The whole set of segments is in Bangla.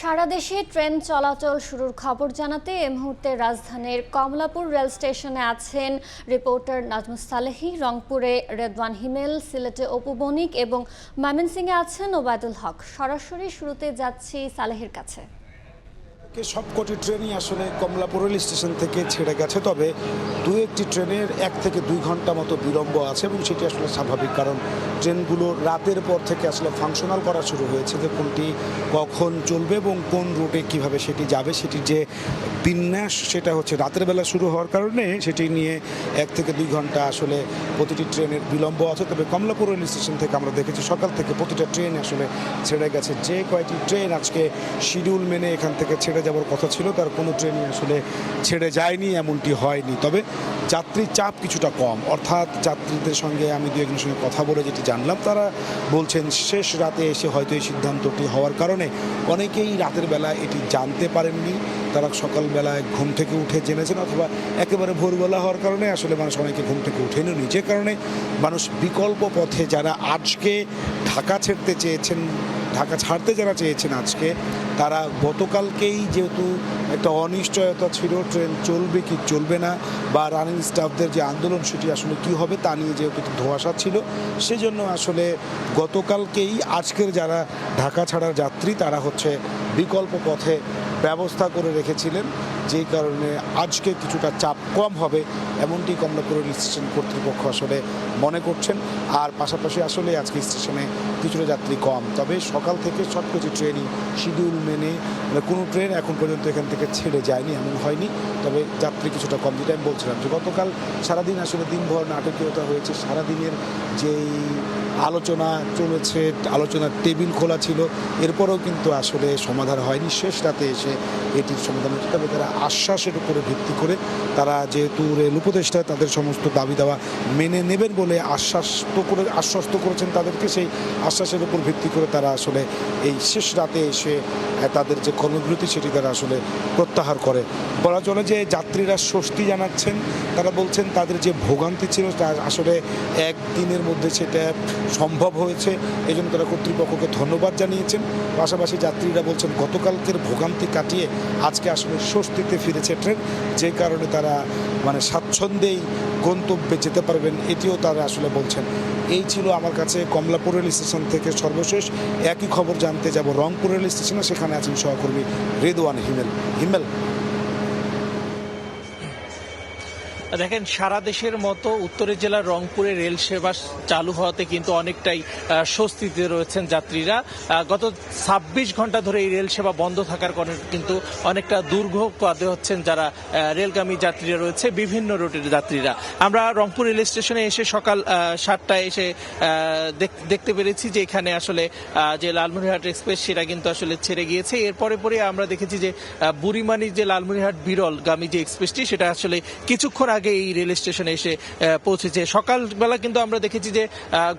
সারা দেশে ট্রেন চলাচল শুরুর খবর জানাতে এই মুহূর্তে রাজধানীর কমলাপুর রেল স্টেশনে আছেন রিপোর্টার নাজমুস সালেহী, রংপুরে রেদওয়ান হিমেল, সিলেটে অপু বণিক এবং ময়মনসিংহে আছেন ওবায়দুল হক। সরাসরি শুরুতে যাচ্ছি সালেহের কাছে। সবকটি ট্রেনই আসলে কমলাপুর রেল স্টেশন থেকে ছেড়ে গেছে, তবে দু একটি ট্রেনের 1 থেকে 2 ঘন্টা মতো বিলম্ব আছে এবং সেটি আসলে স্বাভাবিক, কারণ ট্রেনগুলো রাতের পর থেকে আসলে ফাংশনাল করা শুরু হয়েছে যে কোনটি কখন চলবে এবং কোন রুটে কিভাবে সেটি যাবে, সেটির যে বিন্যাস সেটা হচ্ছে রাতের বেলা শুরু হওয়ার কারণে সেটি নিয়ে 1 থেকে 2 ঘন্টা আসলে প্রতিটি ট্রেনের বিলম্ব আছে। তবে কমলাপুর রেল স্টেশন থেকে আমরা দেখেছি সকাল থেকে প্রতিটা ট্রেন আসলে ছেড়ে গেছে। যে কয়টি ট্রেন আজকে শিডিউল মেনে এখান থেকে ছেড়ে যাওয়ার কথা ছিল তার কোনো ট্রেনই আসলে ছেড়ে যায়নি, এমনটি হয়নি। তবে যাত্রীর চাপ কিছুটা কম, অর্থাৎ যাত্রীদের সঙ্গে আমি দু একজনের সঙ্গে কথা বলে যেটি জানলাম, তারা বলছেন শেষ রাতে এসে হয়তো এই সিদ্ধান্তটি হওয়ার কারণে অনেকেই রাতের বেলা এটি জানতে পারেননি, তারা সকালবেলায় ঘুম থেকে উঠে জেনেছেন, অথবা একেবারে ভোরবেলা হওয়ার কারণে আসলে মানুষ অনেকে ঘুম থেকে উঠেনি, যে কারণে মানুষ বিকল্প পথে যারা আজকে ঢাকা ছাড়তে যারা চেয়েছেন আজকে, তারা গতকালকেই যেহেতু একটা অনিশ্চয়তা ছিল ট্রেন চলবে কি চলবে না বা রানিং স্টাফদের যে আন্দোলন সেটি আসলে কি হবে তা নিয়ে যেহেতু ধোঁয়াশা ছিল, সেজন্য আসলে গতকালকেই আজকের যারা ঢাকা ছাড়ার যাত্রী তারা হচ্ছে বিকল্প পথে ব্যবস্থা করে রেখেছিলেন, যেই কারণে আজকে কিছুটা চাপ কম হবে এমনটি কমলাপুর রেল স্টেশন কর্তৃপক্ষ আসলে মনে করছেন। আর পাশাপাশি আসলে আজকে স্টেশনে কিছুটা যাত্রী কম, তবে সকাল থেকে সবকিছু ট্রেনই শিডিউল মেনে, কোনো ট্রেন এখন পর্যন্ত এখান থেকে ছেড়ে যায়নি, এমন হয়নি। তবে যাত্রী কিছুটা কম, যেটা আমি বলছিলাম যে গতকাল সারাদিন আসলে দিনভর নাটকীয়তা হয়েছে, সারাদিনের যেই আলোচনা চলেছে, আলোচনার টেবিল খোলা ছিল, এরপরেও কিন্তু আসলে সমাধান হয়নি। শেষ রাতে এসে এটির সমাধান হচ্ছে, তবে তারা আশ্বাসের উপরে ভিত্তি করে, তারা যেহেতু রেল উপদেষ্টা তাদের সমস্ত দাবি দাওয়া মেনে নেবেন বলে আশ্বস্ত করেছেন তাদেরকে, সেই আশ্বাসের উপর ভিত্তি করে তারা আসলে এই শেষ রাতে এসে তাদের যে কর্মবিরতি সেটি তারা আসলে প্রত্যাহার করে। বলা চলে যে যাত্রীরা স্বস্তি জানাচ্ছেন, তারা বলছেন তাদের যে ভোগান্তি ছিল তা আসলে একদিনের মধ্যে সেটা সম্ভব হয়েছে, এই জন্য তারা কর্তৃপক্ষকে ধন্যবাদ জানিয়েছেন। পাশাপাশি যাত্রীরা বলছেন গতকালকের ভোগান্তি কাটিয়ে আজকে আসলে স্বস্তিতে ফিরেছে ট্রেন, যে কারণে তারা স্বাচ্ছন্দ্যেই গন্তব্যে যেতে পারবেন, এটিও তারা আসলে বলছেন। এই ছিল আমার কাছে কমলাপুর রেল স্টেশন থেকে সর্বশেষ। একই খবর জানতে যাব রংপুর রেল স্টেশনে, সেখানে আছেন সহকর্মী রেদওয়ান হিমেল। দেখেন, সারা দেশের মতো উত্তরের জেলার রংপুরে রেল সেবা চালু হওয়াতে কিন্তু অনেকটাই স্বস্তিতে রয়েছেন যাত্রীরা। গত 26 ঘন্টা ধরে এই রেল সেবা বন্ধ থাকার কারণে কিন্তু অনেকটা দুর্ভোগ পাতে হচ্ছেন যারা রেলগামী যাত্রীরা রয়েছে, বিভিন্ন রুটের যাত্রীরা। আমরা রংপুর রেল স্টেশনে এসে সকাল 7টায় এসে দেখতে পেরেছি যে এখানে আসলে যে লালমনিরহাট এক্সপ্রেস সেটা কিন্তু আসলে ছেড়ে গিয়েছে। এরপরে আমরা দেখেছি যে বুড়িমানির যে লালমনিরহাট বিরলগামী যে এক্সপ্রেসটি সেটা আসলে কিছুক্ষণ আগে এই রেল স্টেশনে এসে পৌঁছেছে। সকালবেলা কিন্তু আমরা দেখেছি যে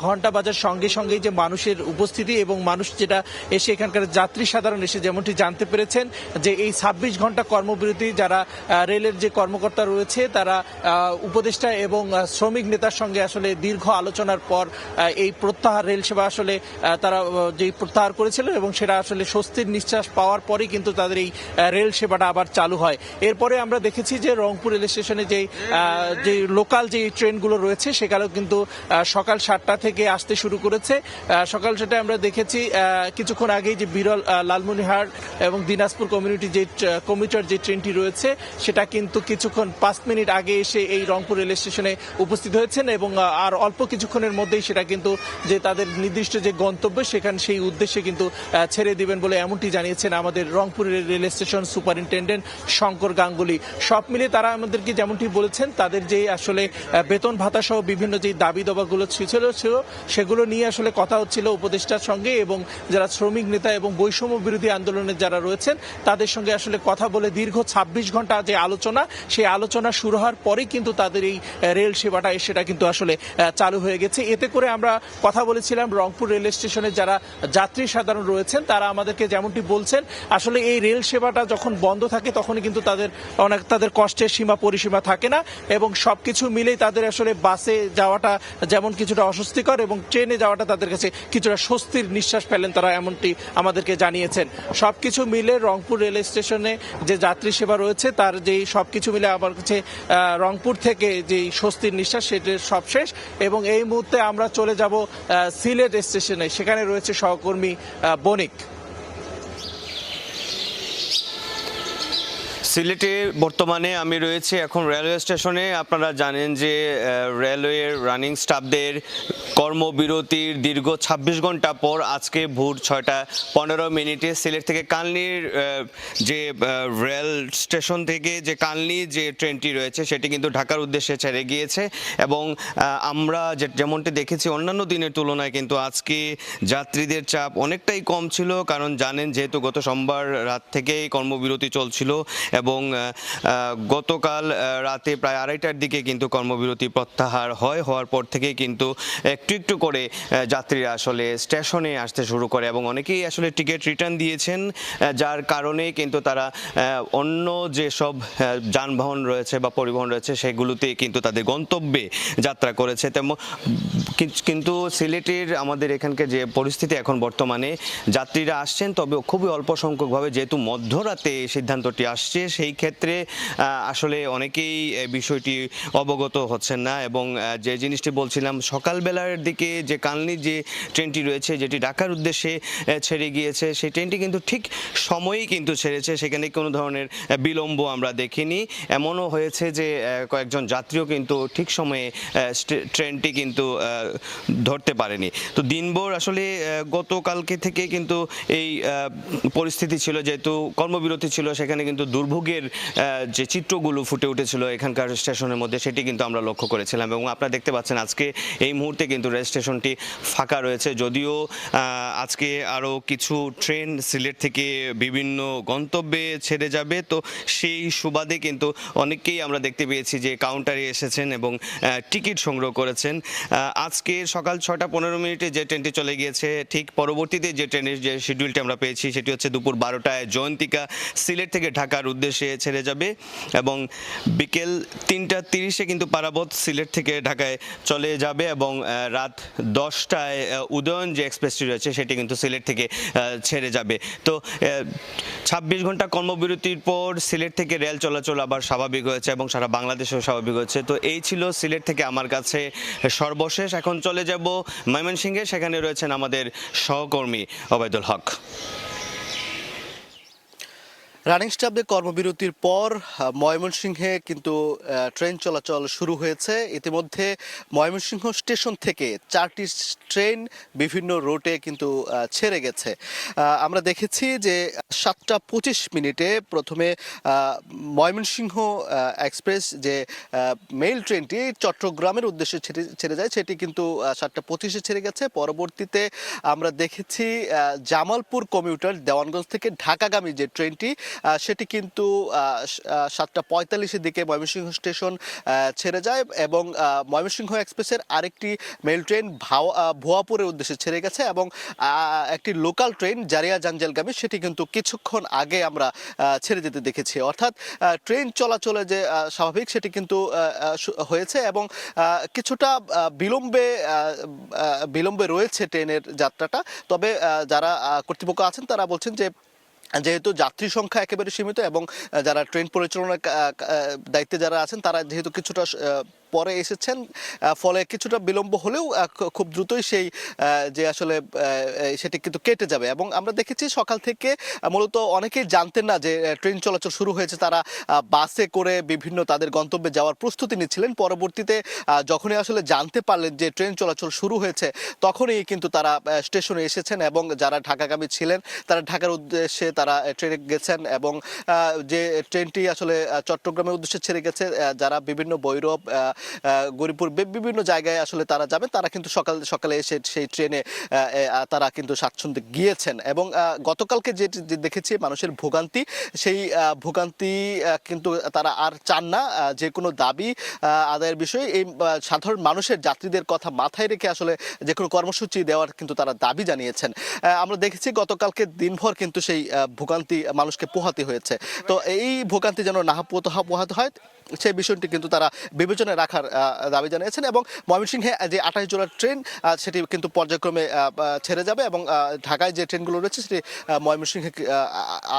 ঘন্টা বাজার সঙ্গে সঙ্গেই যে মানুষের উপস্থিতি এবং মানুষ যেটা এসে এখানকার যাত্রী সাধারণ এসে যেমনটি জানতে পেরেছেন যে এই 26 ঘন্টা কর্মবিরতি যারা রেলের যে কর্মকর্তা রয়েছে তারা উপদেষ্টা এবং শ্রমিক নেতার সঙ্গে আসলে দীর্ঘ আলোচনার পর এই প্রত্যাহার রেল সেবা আসলে তারা যে প্রত্যাহার করেছিলেন এবং সেটা আসলে স্বস্তির নিঃশ্বাস পাওয়ার পরেই কিন্তু তাদের এই রেল সেবাটা আবার চালু হয়। এরপরে আমরা দেখেছি যে রংপুর রেল স্টেশনে যে লোকাল যে ট্রেনগুলো রয়েছে সেগুলো কিন্তু সকাল 7টা থেকে আসতে শুরু করেছে। সকাল 7টায় আমরা দেখেছি কিছুক্ষণ আগেই যে বিরল লালমনিরহাট এবং দিনাজপুর কমিউটার যে ট্রেনটি রয়েছে সেটা কিন্তু কিছুক্ষণ 5 মিনিট আগে এসে এই রংপুর রেল স্টেশনে উপস্থিত হয়েছেন এবং আর অল্প কিছুক্ষণের মধ্যেই সেটা কিন্তু যে তাদের নির্দিষ্ট যে গন্তব্য সেখানে সেই উদ্দেশ্যে কিন্তু ছেড়ে দিবেন বলে এমনটি জানিয়েছেন আমাদের রংপুরের rail station superintendent Shankar Ganguly. সব মিলে তারা আমাদেরকে যেমনটি বলেছেন তাদের যে আসলে বেতন ভাতা সহ বিভিন্ন যে দাবি দাবাগুলো ছিল সেগুলো নিয়ে আসলে কথা হচ্ছিল উপদেষ্টার সঙ্গে এবং যারা শ্রমিক নেতা এবং বৈষম্য বিরোধী আন্দোলনের যারা রয়েছেন তাদের সঙ্গে আসলে কথা বলে দীর্ঘ 26 ঘন্টা যে আলোচনা, সেই আলোচনা শুরু হওয়ার পরেই কিন্তু তাদের এই রেল সেবাটা সেটা কিন্তু আসলে চালু হয়ে গেছে। এতে করে আমরা কথা বলেছিলাম রংপুর রেল স্টেশনে যারা যাত্রী সাধারণ রয়েছেন তারা আমাদেরকে যেমনটি বলছেন আসলে এই রেল সেবাটা যখন বন্ধ থাকে তখনই কিন্তু তাদের কষ্টের সীমা পরিসীমা থাকে না এবং সবকিছু মিলেই তাদের আসলে বাসে যাওয়াটা যেমন কিছুটা অস্বস্তিকর এবং ট্রেনে যাওয়াটা তাদের কাছে কিছুটা স্বস্তির নিঃশ্বাস ফেলেন তারা, এমনটি আমাদেরকে জানিয়েছেন। সবকিছু মিলে রংপুর রেল স্টেশনে যে যাত্রী সেবা রয়েছে তার যেই সবকিছু মিলে আমার কাছে রংপুর থেকে যেই স্বস্তির নিঃশ্বাস সেটির সব শেষ। এবং এই মুহূর্তে আমরা চলে যাব সিলেট স্টেশনে, সেখানে রয়েছে সহকর্মী বণিক। সিলেটে বর্তমানে আমি রয়েছে এখন রেলওয়ে স্টেশনে। আপনারা জানেন যে রেলওয়ের রানিং স্টাফদের কর্মবিরতির দীর্ঘ ২৬ ঘন্টা পর আজকে ভোর ৬:১৫ সিলেট থেকে কালনির যে রেল স্টেশন থেকে যে কালনি যে ট্রেনটি রয়েছে সেটি কিন্তু ঢাকার উদ্দেশ্যে ছেড়ে গিয়েছে। এবং আমরা যেমনটি দেখেছি অন্যান্য দিনের তুলনায় কিন্তু আজকে যাত্রীদের চাপ অনেকটাই কম ছিল, কারণ জানেন যেহেতু গত সোমবার রাত থেকেই কর্মবিরতি চলছিল এবং গতকাল রাতে প্রায় ২:৩০টার দিকে কিন্তু কর্মবিরতি প্রত্যাহার হওয়ার পর থেকে কিন্তু একটু একটু করে যাত্রীরা আসলে স্টেশনে আসতে শুরু করে এবং অনেকেই আসলে টিকিট রিটার্ন দিয়েছেন, যার কারণে কিন্তু তারা অন্য যেসব যানবাহন রয়েছে বা পরিবহন রয়েছে সেগুলোতে কিন্তু তাদের গন্তব্যে যাত্রা করেছে। তেমন কিন্তু সিলেটের আমাদের এখানকার যে পরিস্থিতি এখন বর্তমানে যাত্রীরা আসছেন, তবে খুবই অল্প সংখ্যকভাবে, যেহেতু মধ্যরাতে এই সিদ্ধান্তটি আসছে সেই ক্ষেত্রে আসলে অনেকেই বিষয়টি অবগত হচ্ছেন না। এবং যে জিনিসটি বলছিলাম, সকালবেলার দিকে যে কালনি যে ট্রেনটি রয়েছে যেটি ঢাকার উদ্দেশ্যে ছেড়ে গিয়েছে সেই ট্রেনটি কিন্তু ঠিক সময়েই কিন্তু ছেড়েছে, সেখানে কোনো ধরনের বিলম্ব আমরা দেখিনি। এমনও হয়েছে যে কয়েকজন যাত্রীও কিন্তু ঠিক সময়ে ট্রেনটি কিন্তু ধরতে পারেনি। তো দিনভর আসলে গতকালকে থেকে কিন্তু এই পরিস্থিতি ছিল, যেহেতু কর্মবিরতি ছিল সেখানে কিন্তু দুর্ভোগের যে চিত্রগুলো ফুটে উঠেছিল এখানকার স্টেশনের মধ্যে সেটি কিন্তু আমরা লক্ষ্য করেছিলাম। এবং আপনারা দেখতে পাচ্ছেন আজকে এই মুহূর্তে কিন্তু রেল স্টেশনটি ফাঁকা রয়েছে, যদিও আজকে আরও কিছু ট্রেন সিলেট থেকে বিভিন্ন গন্তব্যে ছেড়ে যাবে। তো সেই সুবাদে কিন্তু অনেককেই আমরা দেখতে পেয়েছি যে কাউন্টারে এসেছেন এবং টিকিট সংগ্রহ করেছেন। আজকে সকাল ৬:১৫ যে ট্রেনটি চলে গিয়েছে, ঠিক পরবর্তীতে যে ট্রেনের যে শিডিউলটি আমরা পেয়েছি সেটি হচ্ছে দুপুর ১২টায় জয়ন্তিকা সিলেট থেকে ঢাকার উদ্দেশ্যে ছেড়ে যাবে এবং বিকেল ৩:৩০ কিন্তু পারাবত সিলেট থেকে ঢাকায় চলে যাবে এবং রাত ১০টায় উদয়ন যে এক্সপ্রেসটি রয়েছে সেটি কিন্তু সিলেট থেকে ছেড়ে যাবে। তো ২৬ ঘন্টা কর্মবিরতির পর সিলেট থেকে রেল চলাচল আবার স্বাভাবিক হয়েছে এবং সারা বাংলাদেশেও স্বাভাবিক হয়েছে। তো এই ছিল সিলেট থেকে আমার কাছে সর্বশেষ। এখন চলে যাব ময়মনসিংহে, সেখানে রয়েছেন আমাদের সহকর্মী ওবায়দুল হক। রানিং স্টাফদের কর্মবিরতির পর ময়মনসিংহে কিন্তু ট্রেন চলাচল শুরু হয়েছে। ইতিমধ্যে ময়মনসিংহ স্টেশন থেকে 4টি ট্রেন বিভিন্ন রুটে কিন্তু ছেড়ে গেছে। আমরা দেখেছি যে 7:25 প্রথমে ময়মনসিংহ এক্সপ্রেস যে মেইল ট্রেনটি চট্টগ্রামের উদ্দেশ্যে ছেড়ে যায় সেটি কিন্তু 7:25 ছেড়ে গেছে। পরবর্তীতে আমরা দেখেছি জামালপুর কমিউটার দেওয়ানগঞ্জ থেকে ঢাকাগামী যে ট্রেনটি সেটি কিন্তু 7:45 দিকে ময়মনসিংহ স্টেশন ছেড়ে যায় এবং ময়মনসিংহ এক্সপ্রেসের আরেকটি মেল ট্রেন ভুয়াপুরের উদ্দেশ্যে ছেড়ে গেছে এবং একটি লোকাল ট্রেন জারিয়া জাঞ্জালগামী সেটি কিন্তু কিছুক্ষণ আগে আমরা ছেড়ে যেতে দেখেছি। অর্থাৎ ট্রেন চলাচলে যে স্বাভাবিক সেটি কিন্তু হয়েছে এবং কিছুটা বিলম্বে রয়েছে ট্রেনের যাত্রাটা। তবে যারা কর্তৃপক্ষ আছেন তারা বলছেন যে যেহেতু যাত্রী সংখ্যা একেবারে সীমিত এবং যারা ট্রেন পরিচালনার দায়িত্বে যারা আছেন তারা যেহেতু কিছুটা পরে এসেছেন, ফলে কিছুটা বিলম্ব হলেও খুব দ্রুতই সেই যে আসলে সেটি কিন্তু কেটে যাবে। এবং আমরা দেখেছি সকাল থেকে মূলত অনেকেই জানতেন না যে ট্রেন চলাচল শুরু হয়েছে, তারা বাসে করে বিভিন্ন তাদের গন্তব্যে যাওয়ার প্রস্তুতি নিচ্ছিলেন। পরবর্তীতে যখনই আসলে জানতে পারলেন যে ট্রেন চলাচল শুরু হয়েছে তখনই কিন্তু তারা স্টেশনে এসেছেন এবং যারা ঢাকাগামী ছিলেন তারা ঢাকার উদ্দেশ্যে তারা ট্রেনে গেছেন এবং যে ট্রেনটি আসলে চট্টগ্রামের উদ্দেশ্যে ছেড়ে গেছে, যারা বিভিন্ন ভৈরব গরিপুর বিভিন্ন জায়গায় আসলে তারা যাবেন তারা কিন্তু সকালে এসে সেই ট্রেনে তারা কিন্তু স্বাচ্ছন্দ্যে গিয়েছেন। এবং গতকালকে যে দেখেছি মানুষের ভোগান্তি, সেই ভোগান্তি কিন্তু তারা আর চান না। যে কোনো দাবি আদায়ের বিষয়ে এই সাধারণ মানুষের যাত্রীদের কথা মাথায় রেখে আসলে যে কোনো কর্মসূচি দেওয়ার কিন্তু তারা দাবি জানিয়েছেন। আমরা দেখেছি গতকালকে দিনভর কিন্তু সেই ভোগান্তি মানুষকে পোহাতে হয়েছে। তো এই ভোগান্তি যেন না পোহাতে হয় সেই বিষয়টি কিন্তু তারা বিবেচনায় রাখার দাবি জানিয়েছেন। এবং ময়মনসিংহে যে 28 জোড়ার ট্রেন সেটি কিন্তু পর্যায়ক্রমে ছেড়ে যাবে এবং ঢাকায় যে ট্রেনগুলো রয়েছে সেটি ময়মনসিংহে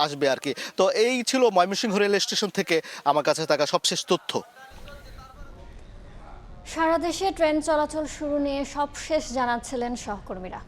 আসবে আর কি। তো এই ছিল ময়মনসিংহ রেল স্টেশন থেকে আমার কাছে থাকা সবশেষ তথ্য। সারা দেশে ট্রেন চলাচল শুরু নিয়ে সবশেষ জানাচ্ছিলেন সহকর্মীরা।